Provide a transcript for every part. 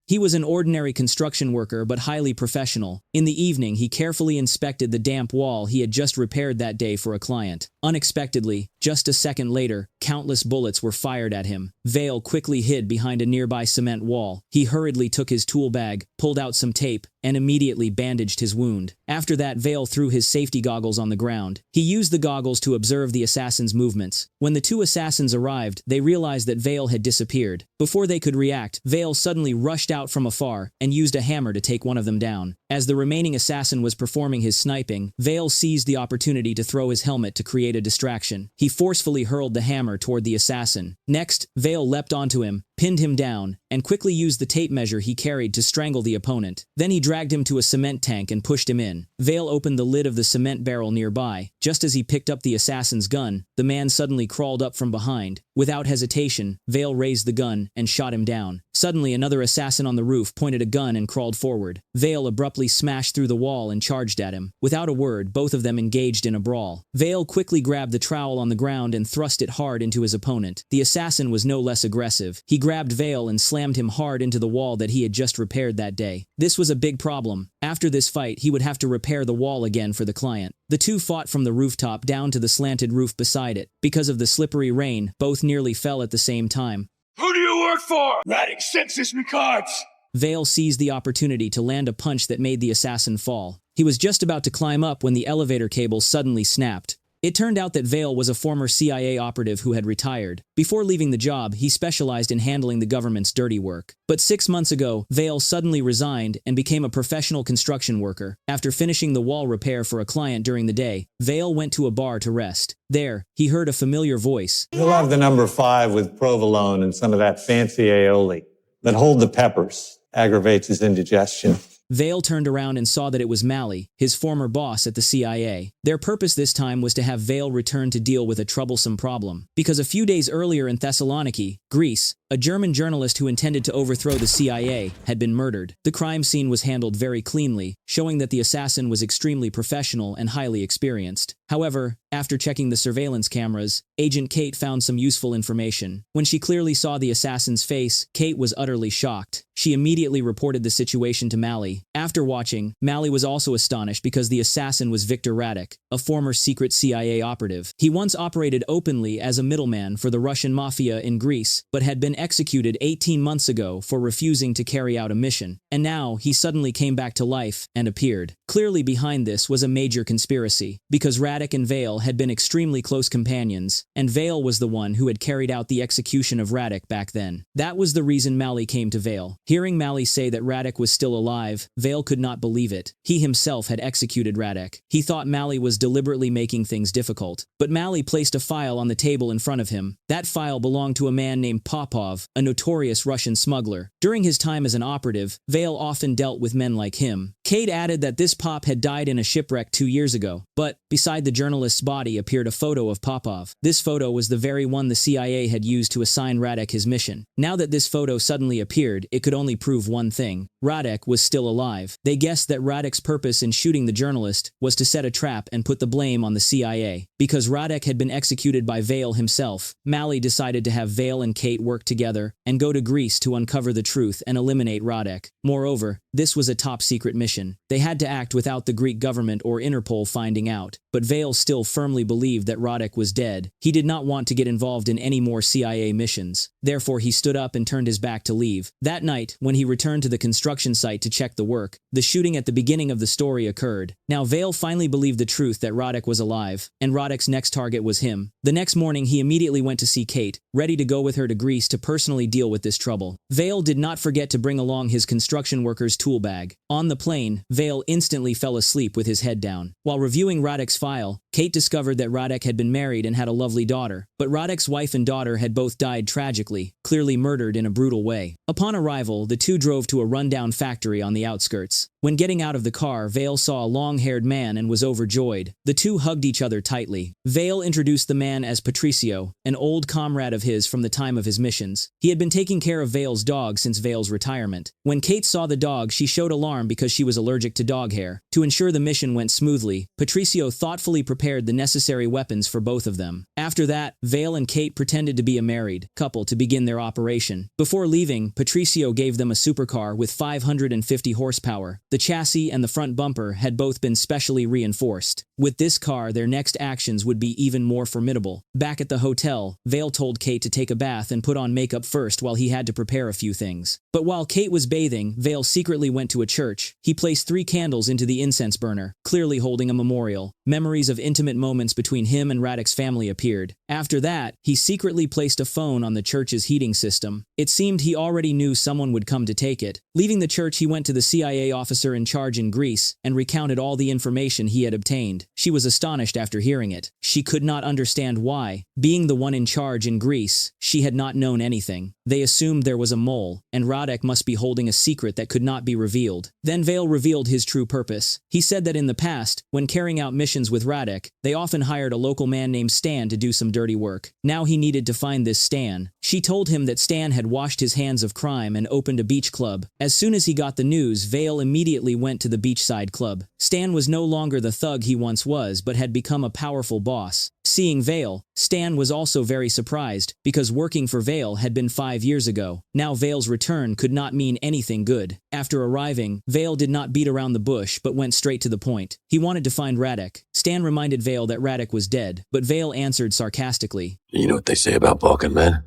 He was an ordinary construction worker but highly professional. In the evening, he carefully inspected the damp wall he had just repaired that day for a client. Unexpectedly, just a second later, countless bullets were fired at him. Vale quickly hid behind a nearby cement wall. He hurriedly took his tool bag, pulled out some tape, and immediately bandaged his wound. After that, Vale threw his safety goggles on the ground. He used the goggles to observe the assassin's movements. When the two assassins arrived, they realized that Vale had disappeared. Before they could react, Vale suddenly rushed out from afar and used a hammer to take one of them down. As the remaining assassin was performing his sniping, Vale seized the opportunity to throw his helmet to create a distraction. He forcefully hurled the hammer toward the assassin. Next, Vale leapt onto him, pinned him down, and quickly used the tape measure he carried to strangle the opponent. Then he dragged him to a cement tank and pushed him in. Vale opened the lid of the cement barrel nearby. Just as he picked up the assassin's gun, the man suddenly crawled up from behind. Without hesitation, Vale raised the gun and shot him down. Suddenly, another assassin on the roof pointed a gun and crawled forward. Vale abruptly smashed through the wall and charged at him. Without a word, both of them engaged in a brawl. Vale quickly grabbed the trowel on the ground and thrust it hard into his opponent. The assassin was no less aggressive. He grabbed Vale and slammed him hard into the wall that he had just repaired that day. This was a big problem. After this fight, he would have to repair the wall again for the client. The two fought from the rooftop down to the slanted roof beside it. Because of the slippery rain, both nearly fell at the same time. Who do you work for? Writing census records. Vale seized the opportunity to land a punch that made the assassin fall. He was just about to climb up when the elevator cable suddenly snapped. It turned out that Vale was a former CIA operative who had retired. Before leaving the job, he specialized in handling the government's dirty work. But 6 months ago, Vale suddenly resigned and became a professional construction worker. After finishing the wall repair for a client during the day, Vale went to a bar to rest. There, he heard a familiar voice. You'll have the number 5 with provolone and some of that fancy aioli. But hold the peppers. Aggravates his indigestion. Vale turned around and saw that it was Malley, his former boss at the CIA. Their purpose this time was to have Vale return to deal with a troublesome problem. Because a few days earlier in Thessaloniki, Greece, a German journalist who intended to overthrow the CIA had been murdered. The crime scene was handled very cleanly, showing that the assassin was extremely professional and highly experienced. However, after checking the surveillance cameras, Agent Kate found some useful information. When she clearly saw the assassin's face, Kate was utterly shocked. She immediately reported the situation to Malley. After watching, Malley was also astonished because the assassin was Victor Radek, a former secret CIA operative. He once operated openly as a middleman for the Russian mafia in Greece, but had been executed 18 months ago for refusing to carry out a mission. And now, he suddenly came back to life and appeared. Clearly behind this was a major conspiracy, because Radek and Vale had been extremely close companions, and Vale was the one who had carried out the execution of Radek back then. That was the reason Malley came to Vale. Hearing Malley say that Radek was still alive, Vale could not believe it. He himself had executed Radek. He thought Malley was deliberately making things difficult. But Malley placed a file on the table in front of him. That file belonged to a man named Popov, a notorious Russian smuggler. During his time as an operative, Vale often dealt with men like him. Kate added that this Pop had died in a shipwreck 2 years ago, but beside the journalist's body appeared a photo of Popov. This photo was the very one the CIA had used to assign Radek his mission. Now that this photo suddenly appeared, it could only prove one thing. Radek was still alive. They guessed that Radek's purpose in shooting the journalist was to set a trap and put the blame on the CIA. Because Radek had been executed by Vale himself, Malley decided to have Vale and Kate work together and go to Greece to uncover the truth and eliminate Radek. Moreover, this was a top-secret mission. They had to act without the Greek government or Interpol finding out. But Vale still firmly believed that Radek was dead. He did not want to get involved in any more CIA missions. Therefore, he stood up and turned his back to leave. That night, when he returned to the construction site to check the work, the shooting at the beginning of the story occurred. Now, Vale finally believed the truth that Radek was alive, and Radek's next target was him. The next morning, he immediately went to see Kate, ready to go with her to Greece to personally deal with this trouble. Vale did not forget to bring along his construction worker's tool bag. On the plane, Vale instantly fell asleep with his head down. While reviewing Radek's file, Kate discovered that Radek had been married and had a lovely daughter. But Radek's wife and daughter had both died tragically, clearly murdered in a brutal way. Upon arrival, the two drove to a rundown factory on the outskirts. When getting out of the car, Vale saw a long-haired man and was overjoyed. The two hugged each other tightly. Vale introduced the man as Patricio, an old comrade of his from the time of his missions. He had been taking care of Vale's dog since Vale's retirement. When Kate saw the dog, she showed alarm because she was allergic to dog hair. To ensure the mission went smoothly, Patricio thoughtfully prepared prepared the necessary weapons for both of them. After that, Vale and Kate pretended to be a married couple to begin their operation. Before leaving, Patricio gave them a supercar with 550 horsepower. The chassis and the front bumper had both been specially reinforced. With this car, their next actions would be even more formidable. Back at the hotel, Vale told Kate to take a bath and put on makeup first while he had to prepare a few things. But while Kate was bathing, Vale secretly went to a church. He placed 3 candles into the incense burner, clearly holding a memorial. Memories of intimate moments between him and Radek's family appeared. After that, he secretly placed a phone on the church's heating system. It seemed he already knew someone would come to take it. Leaving the church, he went to the CIA officer in charge in Greece and recounted all the information he had obtained. She was astonished after hearing it. She could not understand why. Being the one in charge in Greece, she had not known anything. They assumed there was a mole, and Radek must be holding a secret that could not be revealed. Then Vale revealed his true purpose. He said that in the past, when carrying out missions with Radek, they often hired a local man named Stan to do some dirty work. Now he needed to find this Stan. She told him that Stan had washed his hands of crime and opened a beach club. As soon as he got the news, Vale immediately went to the beachside club. Stan was no longer the thug he once was, but had become a powerful boss. Seeing Vale, Stan was also very surprised, because working for Vale had been 5 years ago. Now Vale's return could not mean anything good. After arriving, Vale did not beat around the bush but went straight to the point. He wanted to find Radek. Stan reminded Vale that Radek was dead, but Vale answered sarcastically, "You know what they say about Balkan men?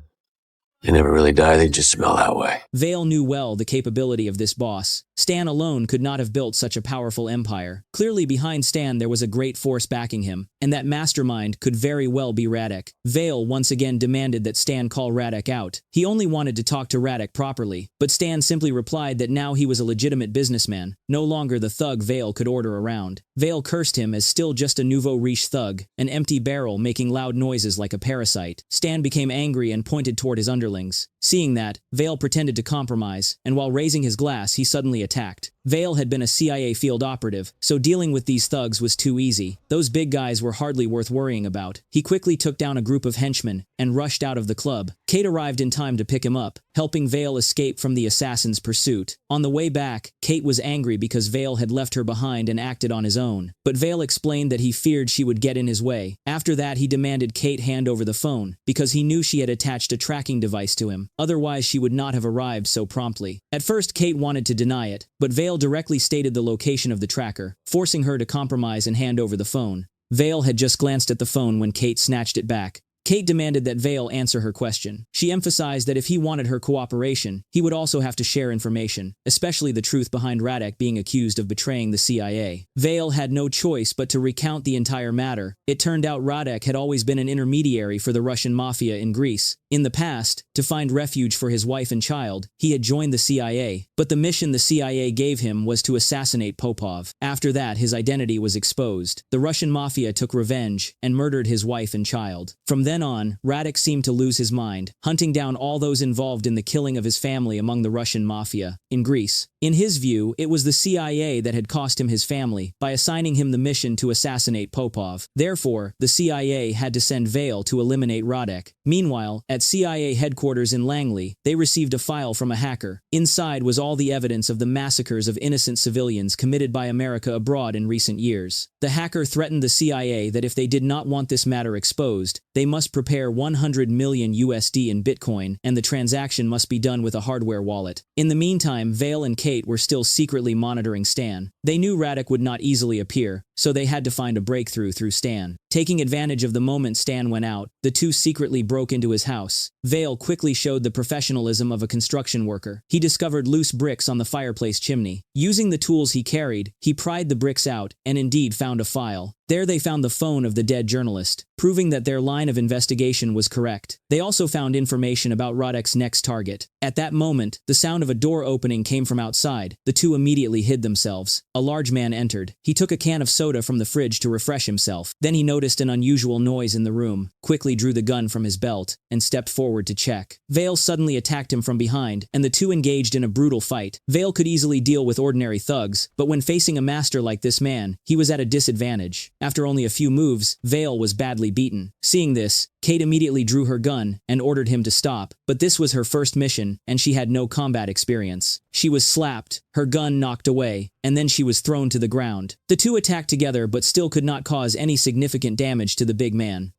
They never really die, they just smell that way." Vale knew well the capability of this boss. Stan alone could not have built such a powerful empire. Clearly behind Stan there was a great force backing him, and that mastermind could very well be Radek. Vale once again demanded that Stan call Radek out. He only wanted to talk to Radek properly, but Stan simply replied that now he was a legitimate businessman, no longer the thug Vale could order around. Vale cursed him as still just a nouveau riche thug, an empty barrel making loud noises like a parasite. Stan became angry and pointed toward his underlings. Seeing that, Vale pretended to compromise, and while raising his glass, he suddenly attacked. Vale had been a CIA field operative, so dealing with these thugs was too easy. Those big guys were hardly worth worrying about. He quickly took down a group of henchmen and rushed out of the club. Kate arrived in time to pick him up, helping Vale escape from the assassin's pursuit. On the way back, Kate was angry because Vale had left her behind and acted on his own. But Vale explained that he feared she would get in his way. After that, he demanded Kate hand over the phone, because he knew she had attached a tracking device to him. Otherwise, she would not have arrived so promptly. At first, Kate wanted to deny it, but Vale directly stated the location of the tracker, forcing her to compromise and hand over the phone. Vale had just glanced at the phone when Kate snatched it back. Kate demanded that Vale answer her question. She emphasized that if he wanted her cooperation, he would also have to share information, especially the truth behind Radek being accused of betraying the CIA. Vale had no choice but to recount the entire matter. It turned out Radek had always been an intermediary for the Russian mafia in Greece. In the past, to find refuge for his wife and child, he had joined the CIA, but the mission the CIA gave him was to assassinate Popov. After that, his identity was exposed. The Russian mafia took revenge and murdered his wife and child. From then on, Radek seemed to lose his mind, hunting down all those involved in the killing of his family among the Russian mafia in Greece. In his view, it was the CIA that had cost him his family by assigning him the mission to assassinate Popov. Therefore, the CIA had to send Vale to eliminate Radek. Meanwhile, at CIA headquarters in Langley, they received a file from a hacker. Inside was all the evidence of the massacres of innocent civilians committed by America abroad in recent years. The hacker threatened the CIA that if they did not want this matter exposed, they must prepare 100 million USD in Bitcoin, and the transaction must be done with a hardware wallet. In the meantime, Vale and Kate were still secretly monitoring Stan. They knew Radek would not easily appear, so they had to find a breakthrough through Stan. Taking advantage of the moment Stan went out, the two secretly broke into his house. Vale quickly showed the professionalism of a construction worker. He discovered loose bricks on the fireplace chimney. Using the tools he carried, he pried the bricks out and indeed found a file. There they found the phone of the dead journalist, proving that their line of investigation was correct. They also found information about Radek's next target. At that moment, the sound of a door opening came from outside. The two immediately hid themselves. A large man entered. He took a can of soda from the fridge to refresh himself. Then he noticed an unusual noise in the room, quickly drew the gun from his belt, and stepped forward to check. Vale suddenly attacked him from behind, and the two engaged in a brutal fight. Vale could easily deal with ordinary thugs, but when facing a master like this man, he was at a disadvantage. After only a few moves, Vale was badly beaten. Seeing this, Kate immediately drew her gun and ordered him to stop, but this was her first mission, and she had no combat experience. She was slapped, her gun knocked away, and then she was thrown to the ground. The two attacked together but still could not cause any significant damage to the big man.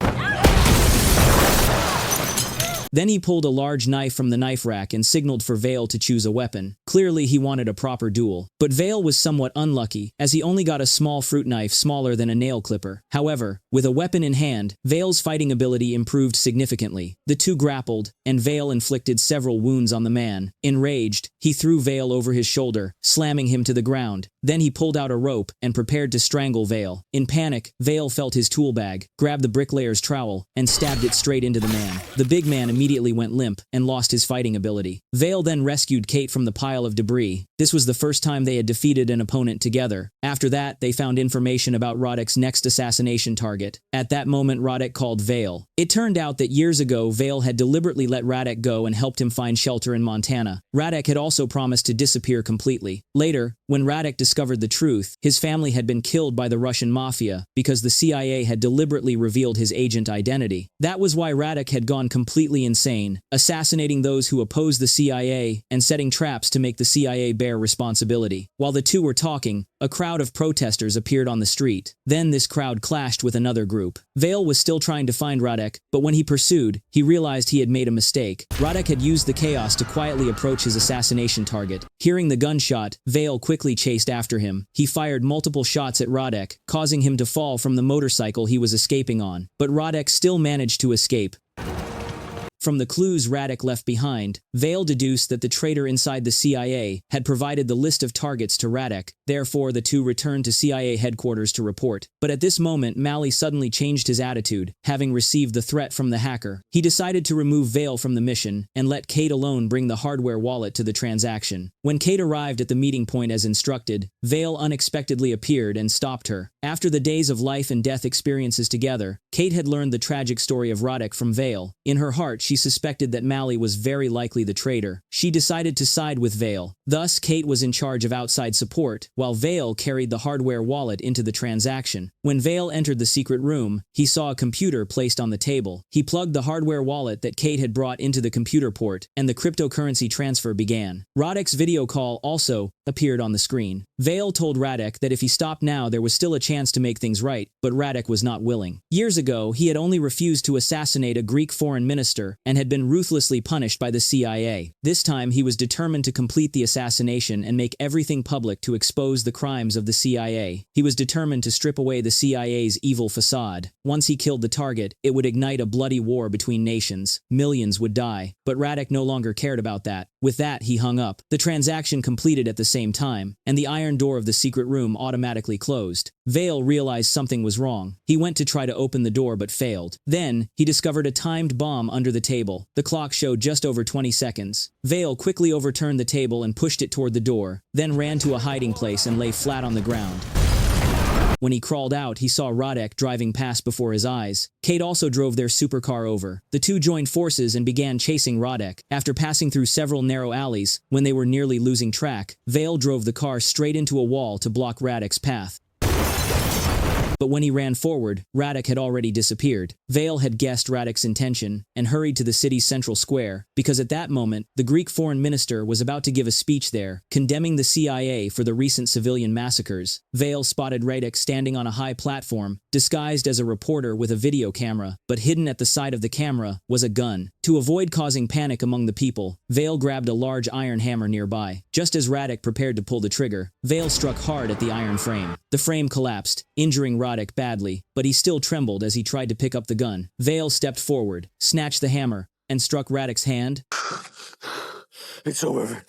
Then he pulled a large knife from the knife rack and signaled for Vale to choose a weapon. Clearly he wanted a proper duel. But Vale was somewhat unlucky, as he only got a small fruit knife smaller than a nail clipper. However, with a weapon in hand, Vale's fighting ability improved significantly. The two grappled, and Vale inflicted several wounds on the man. Enraged, he threw Vale over his shoulder, slamming him to the ground. Then he pulled out a rope and prepared to strangle Vale. In panic, Vale felt his tool bag, grabbed the bricklayer's trowel, and stabbed it straight into the man. The big man immediately went limp and lost his fighting ability. Vale then rescued Kate from the pile of debris. This was the first time they had defeated an opponent together. After that, they found information about Roddick's next assassination target. At that moment, Roddick called Vale. It turned out that years ago, Vale had deliberately let Roddick go and helped him find shelter in Montana. Roddick had also promised to disappear completely. Later, when Roddick discovered the truth, his family had been killed by the Russian mafia because the CIA had deliberately revealed his agent identity. That was why Roddick had gone completely insane, assassinating those who opposed the CIA and setting traps to make the CIA bear responsibility. While the two were talking, a crowd of protesters appeared on the street. Then this crowd clashed with another group. Vale was still trying to find Roddick, but when he pursued, he realized he had made a mistake. Roddick had used the chaos to quietly approach his assassination target. Hearing the gunshot, Vale quickly chased after him. He fired multiple shots at Roddick, causing him to fall from the motorcycle he was escaping on. But Roddick still managed to escape. From the clues Roddick left behind, Vale deduced that the traitor inside the CIA had provided the list of targets to Roddick. Therefore, the two returned to CIA headquarters to report. But at this moment, Malley suddenly changed his attitude, having received the threat from the hacker. He decided to remove Vale from the mission and let Kate alone bring the hardware wallet to the transaction. When Kate arrived at the meeting point as instructed, Vale unexpectedly appeared and stopped her. After the days of life and death experiences together, Kate had learned the tragic story of Roddick from Vale. In her heart, she suspected that Malley was very likely the traitor. She decided to side with Vale. Thus, Kate was in charge of outside support, while Vale carried the hardware wallet into the transaction. When Vale entered the secret room, he saw a computer placed on the table. He plugged the hardware wallet that Kate had brought into the computer port, and the cryptocurrency transfer began. Roddick's video call also appeared on the screen. Vale told Roddick that if he stopped now, there was still a chance to make things right, but Roddick was not willing. Years ago, he had only refused to assassinate a Greek foreign minister and had been ruthlessly punished by the CIA. This time, he was determined to complete the assassination and make everything public to expose the crimes of the CIA. He was determined to strip away the CIA's evil facade. Once he killed the target, it would ignite a bloody war between nations. Millions would die, but Roddick no longer cared about that. With that, he hung up. The transaction completed at the same time, and the iron door of the secret room automatically closed. Vale realized something was wrong. He went to try to open the door but failed. Then, he discovered a timed bomb under the table. The clock showed just over 20 seconds. Vale quickly overturned the table and pushed it toward the door, then ran to a hiding place and lay flat on the ground. When he crawled out, he saw Roddick driving past before his eyes. Kate also drove their supercar over. The two joined forces and began chasing Roddick. After passing through several narrow alleys, when they were nearly losing track, Vale drove the car straight into a wall to block Roddick's path. But when he ran forward, Roddick had already disappeared. Vale had guessed Roddick's intention and hurried to the city's central square, because at that moment, the Greek foreign minister was about to give a speech there, condemning the CIA for the recent civilian massacres. Vale spotted Roddick standing on a high platform, disguised as a reporter with a video camera, but hidden at the side of the camera was a gun. To avoid causing panic among the people, Vale grabbed a large iron hammer nearby. Just as Roddick prepared to pull the trigger, Vale struck hard at the iron frame. The frame collapsed, injuring Roddick badly, but he still trembled as he tried to pick up the gun. Vale stepped forward, snatched the hammer, and struck Roddick's hand. It's over.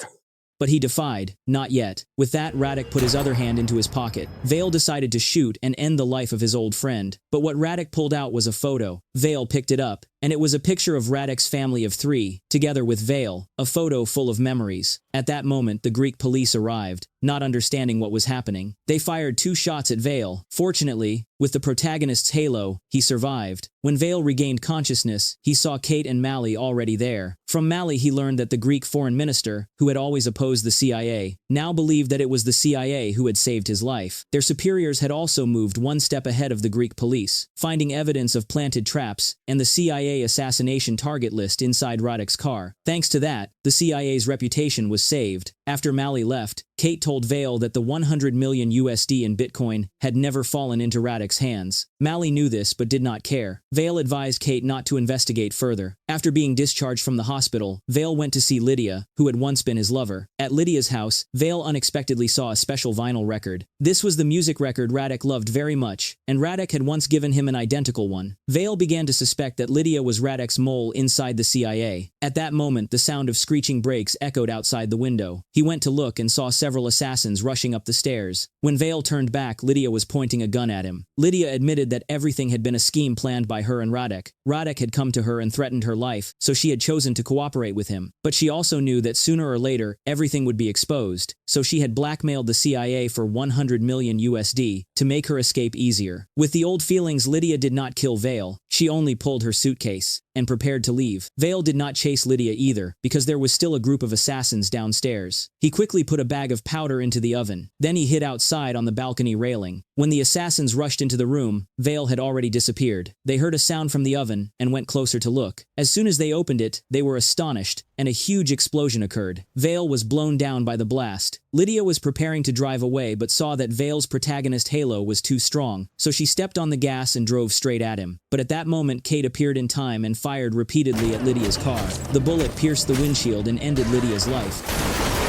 But he defied. Not yet. With that, Roddick put his other hand into his pocket. Vale decided to shoot and end the life of his old friend. But what Roddick pulled out was a photo. Vale picked it up and it was a picture of Radek's family of 3, together with Vale, a photo full of memories. At that moment, the Greek police arrived, not understanding what was happening. They fired 2 shots at Vale. Fortunately, with the protagonist's halo, he survived. When Vale regained consciousness, he saw Kate and Mally already there. From Mally, he learned that the Greek foreign minister, who had always opposed the CIA, now believed that it was the CIA who had saved his life. Their superiors had also moved one step ahead of the Greek police, finding evidence of planted traps and the CIA assassination target list inside Radek's car. Thanks to that, the CIA's reputation was saved. After Mally left, Kate told Vale that the 100 million USD in Bitcoin had never fallen into Radek's hands. Mally knew this but did not care. Vale advised Kate not to investigate further. After being discharged from the hospital, Vale went to see Lydia, who had once been his lover. At Lydia's house, Vale unexpectedly saw a special vinyl record. This was the music record Radek loved very much, and Radek had once given him an identical one. Vale began to suspect that Lydia was Radek's mole inside the CIA. At that moment, the sound of screeching brakes echoed outside the window. He went to look and saw several assassins rushing up the stairs. When Vale turned back, Lydia was pointing a gun at him. Lydia admitted that everything had been a scheme planned by her and Radek. Radek had come to her and threatened her life, so she had chosen to cooperate with him. But she also knew that sooner or later, everything would be exposed, so she had blackmailed the CIA for 100 million USD to make her escape easier. With the old feelings, Lydia did not kill Vale. She only pulled her suitcase and prepared to leave. Vale did not chase Lydia either, because there was still a group of assassins downstairs. He quickly put a bag of powder into the oven. Then he hid outside on the balcony railing. When the assassins rushed into the room, Vale had already disappeared. They heard a sound from the oven and went closer to look. As soon as they opened it, they were astonished, and a huge explosion occurred. Vale was blown down by the blast. Lydia was preparing to drive away but saw that Vale's protagonist halo was too strong, so she stepped on the gas and drove straight at him. But at that moment, Kate appeared in time and fired repeatedly at Lydia's car. The bullet pierced the windshield and ended Lydia's life.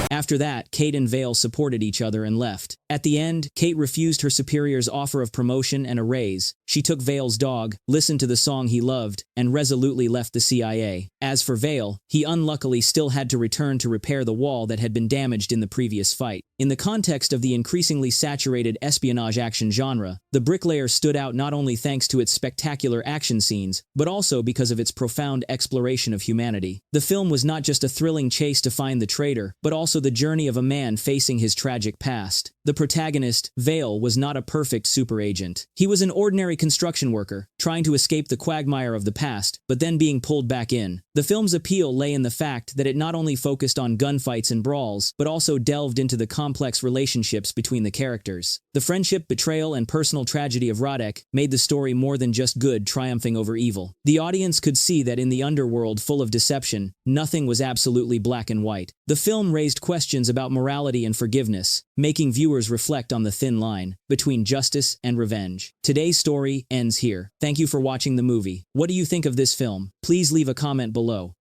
After that, Kate and Vale supported each other and left. At the end, Kate refused her superior's offer of promotion and a raise. She took Vale's dog, listened to the song he loved, and resolutely left the CIA. As for Vale, he unluckily still had to return to repair the wall that had been damaged in the previous fight. In the context of the increasingly saturated espionage action genre, The Bricklayer stood out not only thanks to its spectacular action scenes, but also because of its profound exploration of humanity. The film was not just a thrilling chase to find the traitor, but also the journey of a man facing his tragic past. The protagonist, Vale, was not a perfect super agent. He was an ordinary construction worker, trying to escape the quagmire of the past, but then being pulled back in. The film's appeal lay in the fact that it not only focused on gunfights and brawls, but also delved into the complex relationships between the characters. The friendship, betrayal, and personal tragedy of Radek made the story more than just good triumphing over evil. The audience could see that in the underworld full of deception, nothing was absolutely black and white. The film raised questions about morality and forgiveness, making viewers reflect on the thin line between justice and revenge. Today's story ends here. Thank you for watching the movie. What do you think of this film? Please leave a comment below.